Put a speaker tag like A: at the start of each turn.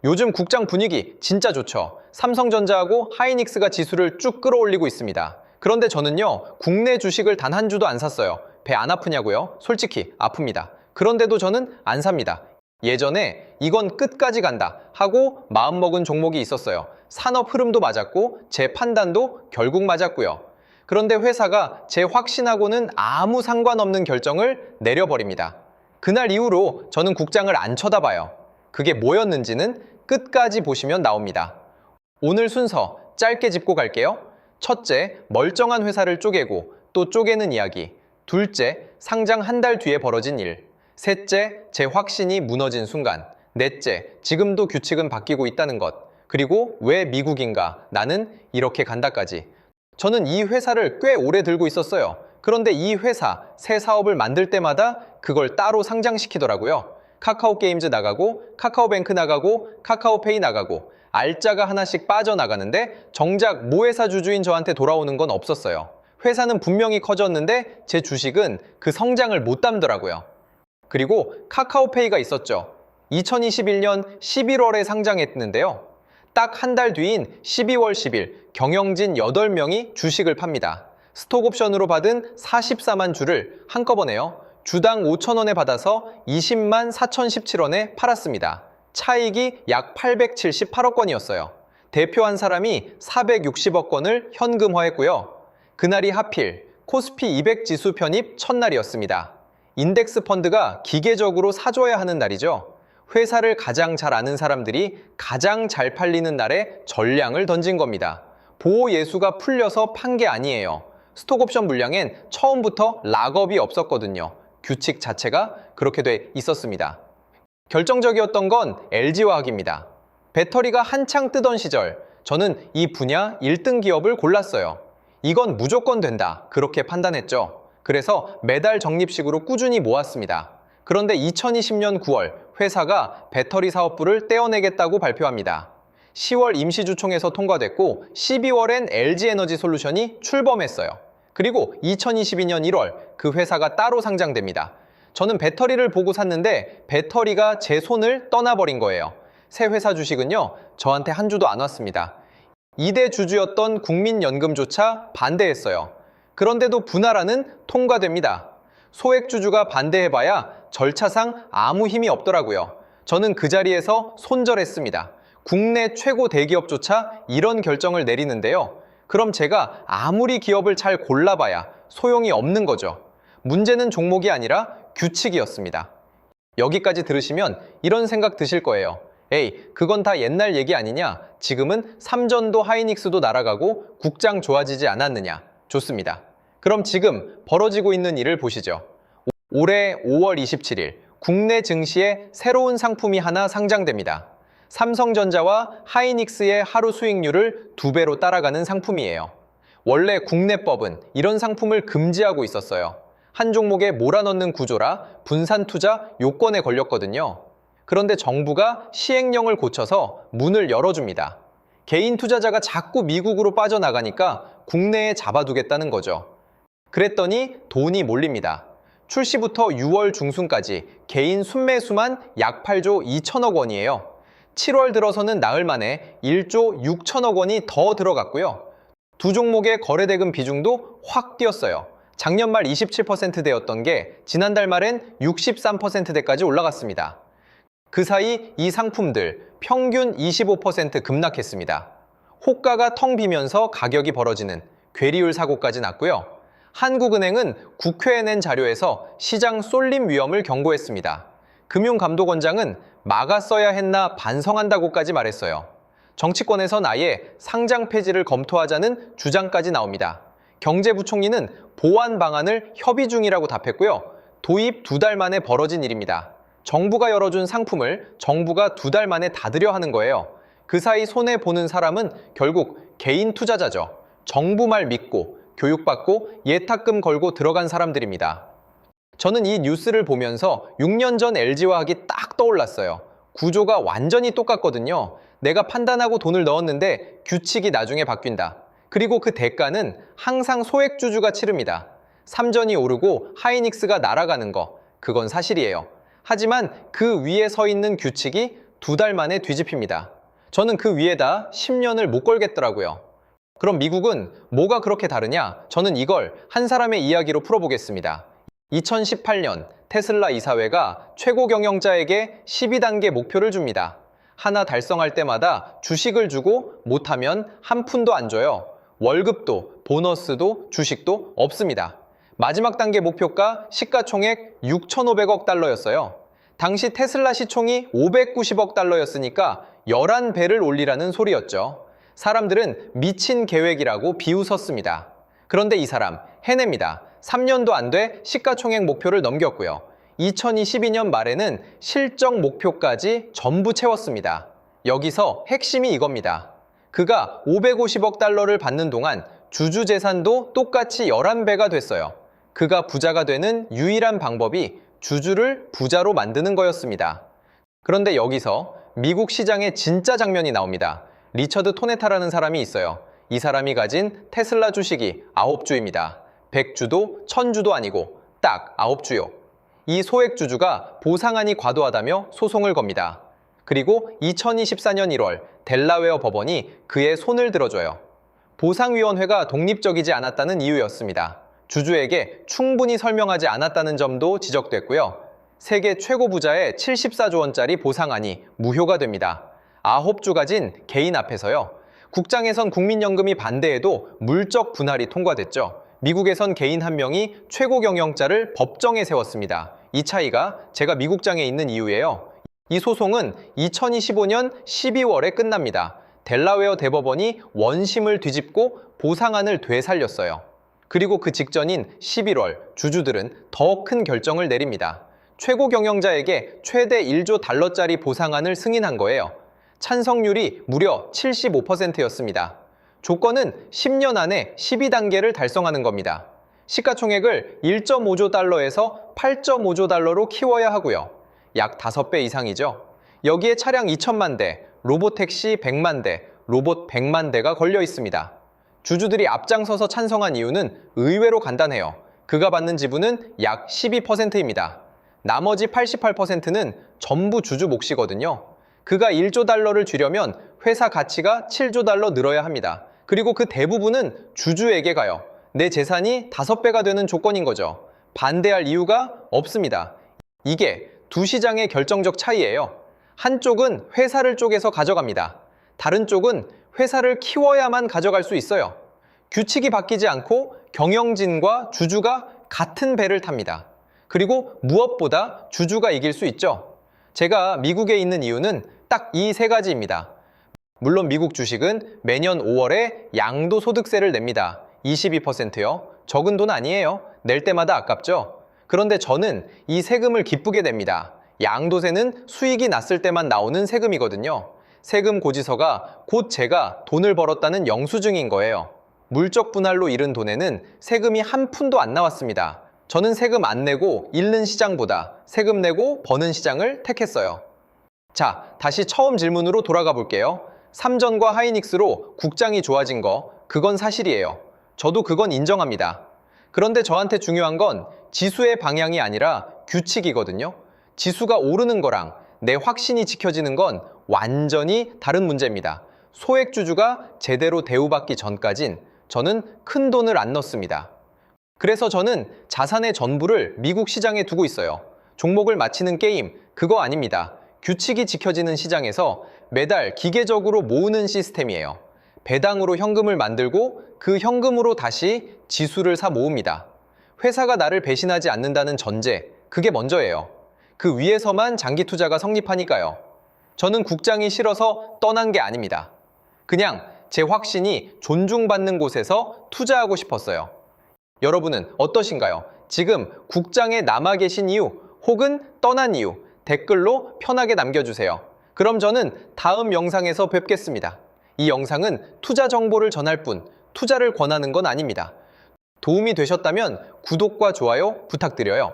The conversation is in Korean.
A: 요즘 국장 분위기 진짜 좋죠. 삼성전자하고 하이닉스가 지수를 쭉 끌어올리고 있습니다. 그런데 저는요, 국내 주식을 단 한 주도 안 샀어요. 배 안 아프냐고요? 솔직히 아픕니다. 그런데도 저는 안 삽니다. 예전에 이건 끝까지 간다 하고 마음먹은 종목이 있었어요. 산업 흐름도 맞았고 제 판단도 결국 맞았고요. 그런데 회사가 제 확신하고는 아무 상관없는 결정을 내려버립니다. 그날 이후로 저는 국장을 안 쳐다봐요. 그게 뭐였는지는 끝까지 보시면 나옵니다. 오늘 순서 짧게 짚고 갈게요. 첫째, 멀쩡한 회사를 쪼개고 또 쪼개는 이야기. 둘째, 상장 한 달 뒤에 벌어진 일. 셋째, 제 확신이 무너진 순간. 넷째, 지금도 규칙은 바뀌고 있다는 것. 그리고 왜 미국인가? 나는 이렇게 간다까지. 저는 이 회사를 꽤 오래 들고 있었어요. 그런데 이 회사, 새 사업을 만들 때마다 그걸 따로 상장시키더라고요. 카카오게임즈 나가고, 카카오뱅크 나가고, 카카오페이 나가고, 알짜가 하나씩 빠져나가는데 정작 모회사 주주인 저한테 돌아오는 건 없었어요. 회사는 분명히 커졌는데 제 주식은 그 성장을 못 담더라고요. 그리고 카카오페이가 있었죠. 2021년 11월에 상장했는데요. 딱 한 달 뒤인 12월 10일 경영진 8명이 주식을 팝니다. 스톡옵션으로 받은 44만 주를 한꺼번에요. 주당 5,000원에 받아서 20만 4,017원에 팔았습니다. 차익이 약 878억 원이었어요. 대표한 사람이 460억 원을 현금화했고요. 그날이 하필 코스피 200 지수 편입 첫날이었습니다. 인덱스 펀드가 기계적으로 사줘야 하는 날이죠. 회사를 가장 잘 아는 사람들이 가장 잘 팔리는 날에 전량을 던진 겁니다. 보호 예수가 풀려서 판 게 아니에요. 스톡옵션 물량엔 처음부터 락업이 없었거든요. 규칙 자체가 그렇게 돼 있었습니다. 결정적이었던 건 LG화학입니다. 배터리가 한창 뜨던 시절, 저는 이 분야 1등 기업을 골랐어요. 이건 무조건 된다, 그렇게 판단했죠. 그래서 매달 적립식으로 꾸준히 모았습니다. 그런데 2020년 9월 회사가 배터리 사업부를 떼어내겠다고 발표합니다. 10월 임시주총에서 통과됐고 12월엔 LG에너지솔루션이 출범했어요. 그리고 2022년 1월 그 회사가 따로 상장됩니다. 저는 배터리를 보고 샀는데 배터리가 제 손을 떠나버린 거예요. 새 회사 주식은요, 저한테 한 주도 안 왔습니다. 2대 주주였던 국민연금조차 반대했어요. 그런데도 분할화는 통과됩니다. 소액주주가 반대해봐야 절차상 아무 힘이 없더라고요. 저는 그 자리에서 손절했습니다. 국내 최고 대기업조차 이런 결정을 내리는데요. 그럼 제가 아무리 기업을 잘 골라봐야 소용이 없는 거죠. 문제는 종목이 아니라 규칙이었습니다. 여기까지 들으시면 이런 생각 드실 거예요. 에이, 그건 다 옛날 얘기 아니냐? 지금은 삼전도 하이닉스도 날아가고 국장 좋아지지 않았느냐? 좋습니다. 그럼 지금 벌어지고 있는 일을 보시죠. 올해 5월 27일 국내 증시에 새로운 상품이 하나 상장됩니다. 삼성전자와 하이닉스의 하루 수익률을 2배로 따라가는 상품이에요. 원래 국내법은 이런 상품을 금지하고 있었어요. 한 종목에 몰아넣는 구조라 분산 투자 요건에 걸렸거든요. 그런데 정부가 시행령을 고쳐서 문을 열어줍니다. 개인 투자자가 자꾸 미국으로 빠져나가니까 국내에 잡아두겠다는 거죠. 그랬더니 돈이 몰립니다. 출시부터 6월 중순까지 개인 순매수만 약 8조 2천억 원이에요. 7월 들어서는 나흘 만에 1조 6천억 원이 더 들어갔고요. 두 종목의 거래대금 비중도 확 뛰었어요. 작년 말 27%대였던 게 지난달 말엔 63%대까지 올라갔습니다. 그 사이 이 상품들 평균 25% 급락했습니다. 호가가 텅 비면서 가격이 벌어지는 괴리울 사고까지 났고요. 한국은행은 국회에 낸 자료에서 시장 쏠림 위험을 경고했습니다. 금융감독원장은 막았어야 했나 반성한다고까지 말했어요. 정치권에선 아예 상장 폐지를 검토하자는 주장까지 나옵니다. 경제부총리는 보완 방안을 협의 중이라고 답했고요. 도입 2달 만에 벌어진 일입니다. 정부가 열어준 상품을 정부가 2달 만에 닫으려 하는 거예요. 그 사이 손해보는 사람은 결국 개인 투자자죠. 정부 말 믿고 교육받고 예탁금 걸고 들어간 사람들입니다. 저는 이 뉴스를 보면서 6년 전 LG화학이 딱 떠올랐어요. 구조가 완전히 똑같거든요. 내가 판단하고 돈을 넣었는데 규칙이 나중에 바뀐다. 그리고 그 대가는 항상 소액주주가 치릅니다. 삼전이 오르고 하이닉스가 날아가는 거, 그건 사실이에요. 하지만 그 위에 서 있는 규칙이 2달 만에 뒤집힙니다. 저는 그 위에다 10년을 못 걸겠더라고요. 그럼 미국은 뭐가 그렇게 다르냐? 저는 이걸 한 사람의 이야기로 풀어보겠습니다. 2018년 테슬라 이사회가 최고 경영자에게 12단계 목표를 줍니다. 하나 달성할 때마다 주식을 주고 못하면 한 푼도 안 줘요. 월급도, 보너스도, 주식도 없습니다. 마지막 단계 목표가 시가총액 6,500억 달러였어요. 당시 테슬라 시총이 590억 달러였으니까 11배를 올리라는 소리였죠. 사람들은 미친 계획이라고 비웃었습니다. 그런데 이 사람 해냅니다. 3년도 안 돼 시가총액 목표를 넘겼고요. 2022년 말에는 실적 목표까지 전부 채웠습니다. 여기서 핵심이 이겁니다. 그가 550억 달러를 받는 동안 주주 재산도 똑같이 11배가 됐어요. 그가 부자가 되는 유일한 방법이 주주를 부자로 만드는 거였습니다. 그런데 여기서 미국 시장의 진짜 장면이 나옵니다. 리처드 토네타라는 사람이 있어요. 이 사람이 가진 테슬라 주식이 9주입니다. 100주도 1000주도 아니고 딱 9주요. 이 소액 주주가 보상안이 과도하다며 소송을 겁니다. 그리고 2024년 1월 델라웨어 법원이 그의 손을 들어줘요. 보상위원회가 독립적이지 않았다는 이유였습니다. 주주에게 충분히 설명하지 않았다는 점도 지적됐고요. 세계 최고 부자의 74조 원짜리 보상안이 무효가 됩니다. 9주 가진 개인 앞에서요. 국장에선 국민연금이 반대해도 물적 분할이 통과됐죠. 미국에선 개인 한 명이 최고 경영자를 법정에 세웠습니다. 이 차이가 제가 미국장에 있는 이유예요. 이 소송은 2025년 12월에 끝납니다. 델라웨어 대법원이 원심을 뒤집고 보상안을 되살렸어요. 그리고 그 직전인 11월 주주들은 더 큰 결정을 내립니다. 최고 경영자에게 최대 1조 달러짜리 보상안을 승인한 거예요. 찬성률이 무려 75%였습니다. 조건은 10년 안에 12단계를 달성하는 겁니다. 시가총액을 1.5조 달러에서 8.5조 달러로 키워야 하고요. 약 5배 이상이죠. 여기에 차량 2천만 대, 로보택시 100만 대, 로봇 100만 대가 걸려 있습니다. 주주들이 앞장서서 찬성한 이유는 의외로 간단해요. 그가 받는 지분은 약 12%입니다. 나머지 88%는 전부 주주 몫이거든요. 그가 1조 달러를 주려면 회사 가치가 7조 달러 늘어야 합니다. 그리고 그 대부분은 주주에게 가요. 내 재산이 5배가 되는 조건인 거죠. 반대할 이유가 없습니다. 이게 두 시장의 결정적 차이예요. 한쪽은 회사를 쪼개서 가져갑니다. 다른 쪽은 회사를 키워야만 가져갈 수 있어요. 규칙이 바뀌지 않고 경영진과 주주가 같은 배를 탑니다. 그리고 무엇보다 주주가 이길 수 있죠. 제가 미국에 있는 이유는 딱 이 3가지입니다. 물론 미국 주식은 매년 5월에 양도소득세를 냅니다. 22%요. 적은 돈 아니에요. 낼 때마다 아깝죠. 그런데 저는 이 세금을 기쁘게 냅니다. 양도세는 수익이 났을 때만 나오는 세금이거든요. 세금 고지서가 곧 제가 돈을 벌었다는 영수증인 거예요. 물적 분할로 잃은 돈에는 세금이 한 푼도 안 나왔습니다. 저는 세금 안 내고 잃는 시장보다 세금 내고 버는 시장을 택했어요. 자, 다시 처음 질문으로 돌아가 볼게요. 삼전과 하이닉스로 국장이 좋아진 거, 그건 사실이에요. 저도 그건 인정합니다. 그런데 저한테 중요한 건 지수의 방향이 아니라 규칙이거든요. 지수가 오르는 거랑 내 확신이 지켜지는 건 완전히 다른 문제입니다. 소액주주가 제대로 대우받기 전까진 저는 큰 돈을 안 넣습니다. 그래서 저는 자산의 전부를 미국 시장에 두고 있어요. 종목을 맞히는 게임, 그거 아닙니다. 규칙이 지켜지는 시장에서 매달 기계적으로 모으는 시스템이에요. 배당으로 현금을 만들고 그 현금으로 다시 지수를 사 모읍니다. 회사가 나를 배신하지 않는다는 전제, 그게 먼저예요. 그 위에서만 장기 투자가 성립하니까요. 저는 국장이 싫어서 떠난 게 아닙니다. 그냥 제 확신이 존중받는 곳에서 투자하고 싶었어요. 여러분은 어떠신가요? 지금 국장에 남아 계신 이유 혹은 떠난 이유 댓글로 편하게 남겨주세요. 그럼 저는 다음 영상에서 뵙겠습니다. 이 영상은 투자 정보를 전할 뿐 투자를 권하는 건 아닙니다. 도움이 되셨다면 구독과 좋아요 부탁드려요.